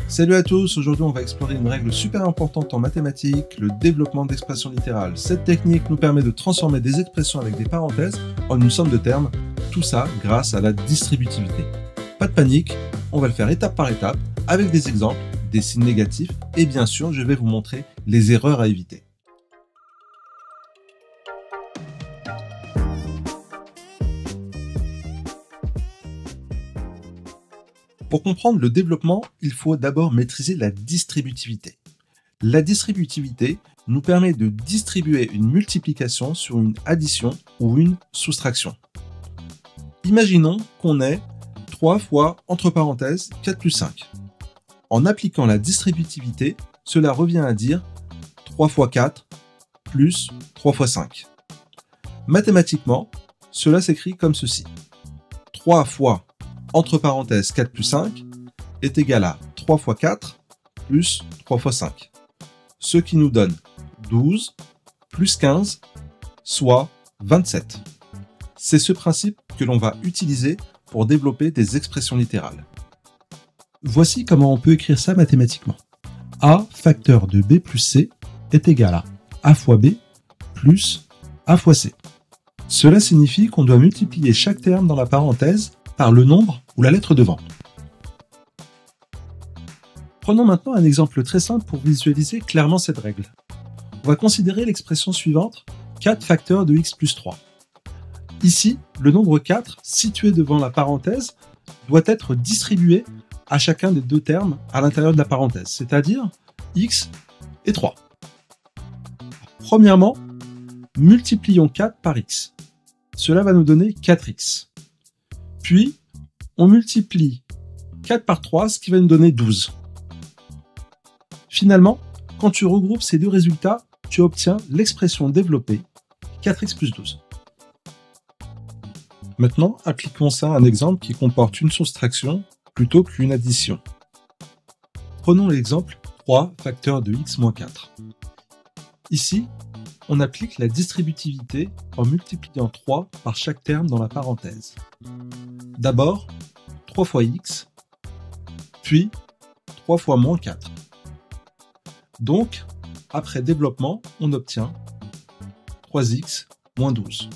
Salut à tous, aujourd'hui on va explorer une règle super importante en mathématiques, le développement d'expressions littérales. Cette technique nous permet de transformer des expressions avec des parenthèses en une somme de termes, tout ça grâce à la distributivité. Pas de panique, on va le faire étape par étape, avec des exemples, des signes négatifs, et bien sûr je vais vous montrer les erreurs à éviter. Pour comprendre le développement, il faut d'abord maîtriser la distributivité. La distributivité nous permet de distribuer une multiplication sur une addition ou une soustraction. Imaginons qu'on ait 3 fois, entre parenthèses, 4 plus 5. En appliquant la distributivité, cela revient à dire 3 fois 4 plus 3 fois 5. Mathématiquement, cela s'écrit comme ceci. 3 fois entre parenthèses 4 plus 5 est égal à 3 fois 4 plus 3 fois 5. Ce qui nous donne 12 plus 15, soit 27. C'est ce principe que l'on va utiliser pour développer des expressions littérales. Voici comment on peut écrire ça mathématiquement. A facteur de B plus C est égal à A fois B plus A fois C. Cela signifie qu'on doit multiplier chaque terme dans la parenthèse par le nombre ou la lettre devant. Prenons maintenant un exemple très simple pour visualiser clairement cette règle. On va considérer l'expression suivante, 4 facteurs de x plus 3. Ici, le nombre 4, situé devant la parenthèse, doit être distribué à chacun des deux termes à l'intérieur de la parenthèse, c'est-à-dire x et 3. Premièrement, multiplions 4 par x. Cela va nous donner 4x. Puis, on multiplie 4 par 3, ce qui va nous donner 12. Finalement, quand tu regroupes ces deux résultats, tu obtiens l'expression développée 4x plus 12. Maintenant, appliquons ça à un exemple qui comporte une soustraction plutôt qu'une addition. Prenons l'exemple 3 facteur de x moins 4. Ici, on applique la distributivité en multipliant 3 par chaque terme dans la parenthèse. D'abord, 3 fois x, puis 3 fois moins 4. Donc, après développement, on obtient 3x moins 12.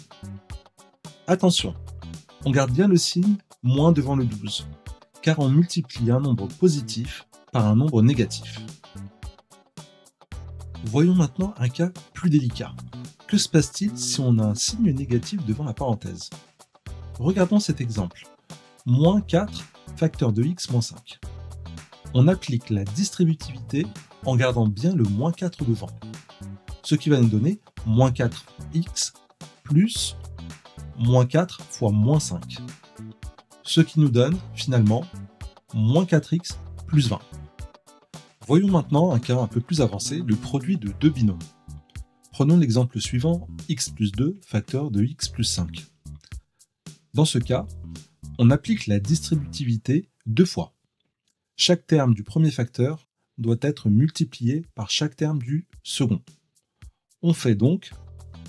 Attention, on garde bien le signe moins devant le 12, car on multiplie un nombre positif par un nombre négatif. Voyons maintenant un cas plus délicat. Que se passe-t-il si on a un signe négatif devant la parenthèse? Regardons cet exemple. Moins 4 facteur de x moins 5. On applique la distributivité en gardant bien le moins 4 devant. Ce qui va nous donner moins 4x plus moins 4 fois moins 5. Ce qui nous donne finalement moins 4x plus 20. Voyons maintenant un cas un peu plus avancé, le produit de deux binômes. Prenons l'exemple suivant, x plus 2 facteur de x plus 5. Dans ce cas, on applique la distributivité deux fois. Chaque terme du premier facteur doit être multiplié par chaque terme du second. On fait donc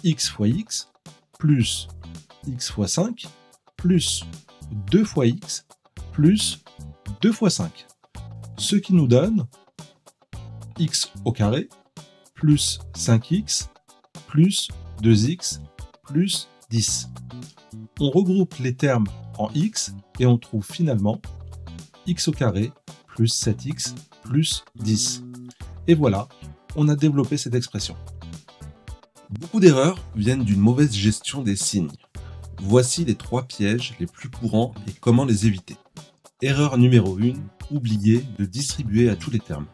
x fois x plus x fois 5 plus 2 fois x plus 2 fois 5. Ce qui nous donne x au carré plus 5x plus 2x plus 10. On regroupe les termes en x et on trouve finalement x au carré plus 7x plus 10. Et voilà, on a développé cette expression. Beaucoup d'erreurs viennent d'une mauvaise gestion des signes. Voici les 3 pièges les plus courants et comment les éviter. Erreur numéro 1, oublier de distribuer à tous les termes.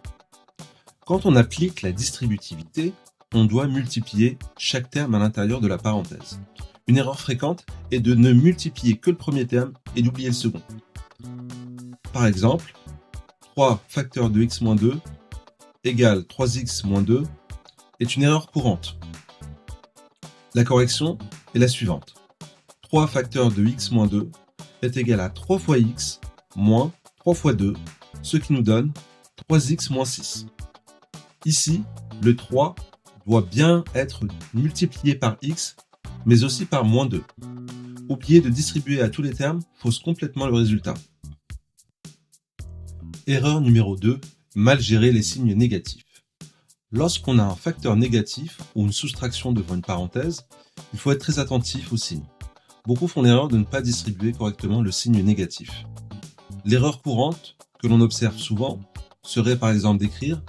Quand on applique la distributivité, on doit multiplier chaque terme à l'intérieur de la parenthèse. Une erreur fréquente est de ne multiplier que le premier terme et d'oublier le second. Par exemple, 3 facteur de x moins 2 égale 3x moins 2 est une erreur courante. La correction est la suivante. 3 facteur de x moins 2 est égal à 3 fois x moins 3 fois 2, ce qui nous donne 3x moins 6. Ici, le 3 doit bien être multiplié par x, mais aussi par moins 2. Oublier de distribuer à tous les termes fausse complètement le résultat. Erreur numéro 2, mal gérer les signes négatifs. Lorsqu'on a un facteur négatif ou une soustraction devant une parenthèse, il faut être très attentif aux signes. Beaucoup font l'erreur de ne pas distribuer correctement le signe négatif. L'erreur courante que l'on observe souvent serait par exemple d'écrire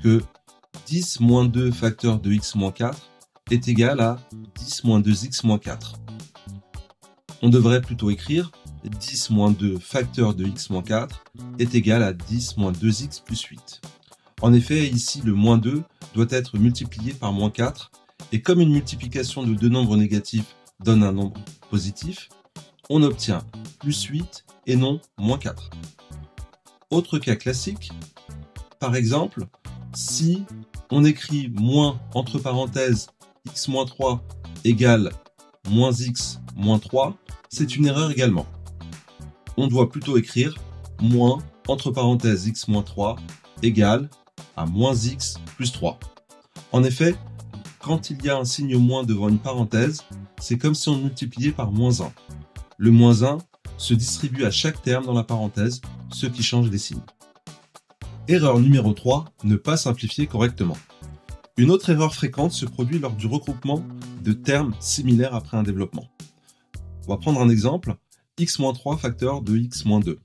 que 10 moins 2 facteur de x moins 4 est égal à 10 moins 2x moins 4. On devrait plutôt écrire 10 moins 2 facteur de x moins 4 est égal à 10 moins 2x plus 8. En effet, ici, le moins 2 doit être multiplié par moins 4, et comme une multiplication de deux nombres négatifs donne un nombre positif, on obtient plus 8 et non moins 4. Autre cas classique, par exemple, si on écrit moins entre parenthèses x moins 3 égale moins x moins 3, c'est une erreur également. On doit plutôt écrire moins entre parenthèses x moins 3 égale à moins x plus 3. En effet, quand il y a un signe moins devant une parenthèse, c'est comme si on multipliait par moins 1. Le moins 1 se distribue à chaque terme dans la parenthèse, ce qui change les signes. Erreur numéro 3, ne pas simplifier correctement. Une autre erreur fréquente se produit lors du regroupement de termes similaires après un développement. On va prendre un exemple, x-3 facteur de x-2.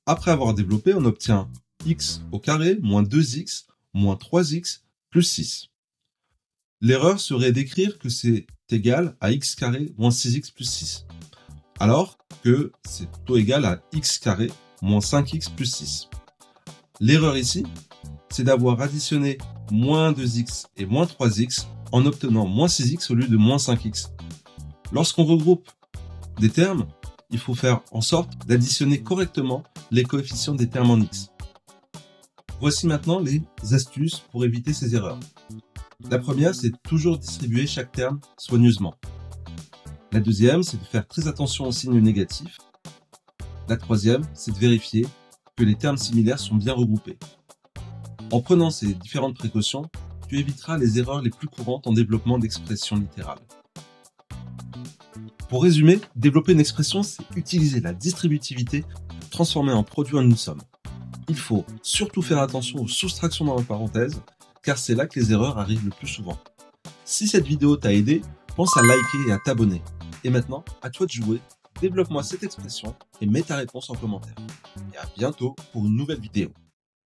Après avoir développé, on obtient x au carré moins 2x moins 3x plus 6. L'erreur serait d'écrire que c'est égal à x carré moins 6x plus 6, alors que c'est plutôt égal à x carré moins 5x plus 6. L'erreur ici, c'est d'avoir additionné moins 2x et moins 3x en obtenant moins 6x au lieu de moins 5x. Lorsqu'on regroupe des termes, il faut faire en sorte d'additionner correctement les coefficients des termes en x. Voici maintenant les astuces pour éviter ces erreurs. La première, c'est de toujours distribuer chaque terme soigneusement. La deuxième, c'est de faire très attention aux signes négatifs. La troisième, c'est de vérifier que les termes similaires sont bien regroupés. En prenant ces différentes précautions, tu éviteras les erreurs les plus courantes en développement d'expressions littérales. Pour résumer, développer une expression, c'est utiliser la distributivité pour transformer un produit en une somme. Il faut surtout faire attention aux soustractions dans la parenthèse, car c'est là que les erreurs arrivent le plus souvent. Si cette vidéo t'a aidé, pense à liker et à t'abonner. Et maintenant, à toi de jouer, développe-moi cette expression et mets ta réponse en commentaire. Et à bientôt pour une nouvelle vidéo.